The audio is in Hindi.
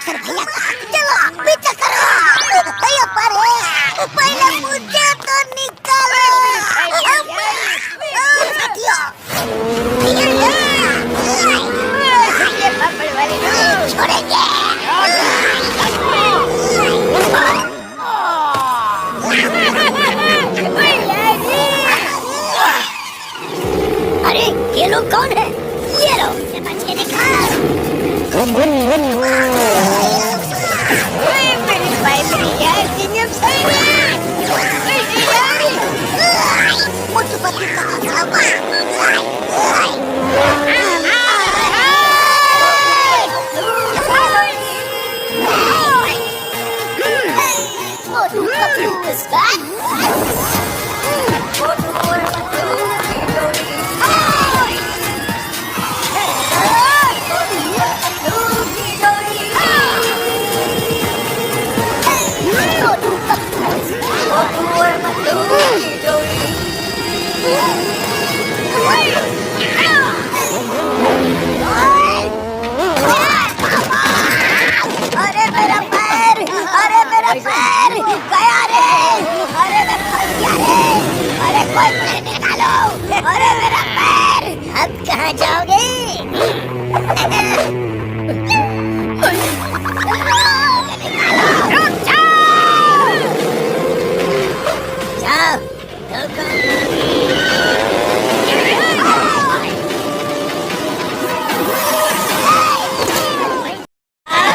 कर भैया का, चलो पीछे करो। भैया पर है, पहले मुझे तो निकालो। साथियों, ये पापड़ वाले छोड़ेंगे। अरे ये लोग कौन है? ये लो, बच के दिखा। मोटू पतलू कहाँ जावा? Motu Patlu is back. मोटू और पतलू की जोड़ी। अरे मेरा पैर, अरे मेरा पैर गया रे, अरे मैं फंस गया रे, अरे कोई मुझे निकालो, अरे मेरा पैर। अब कहाँ जाओगे?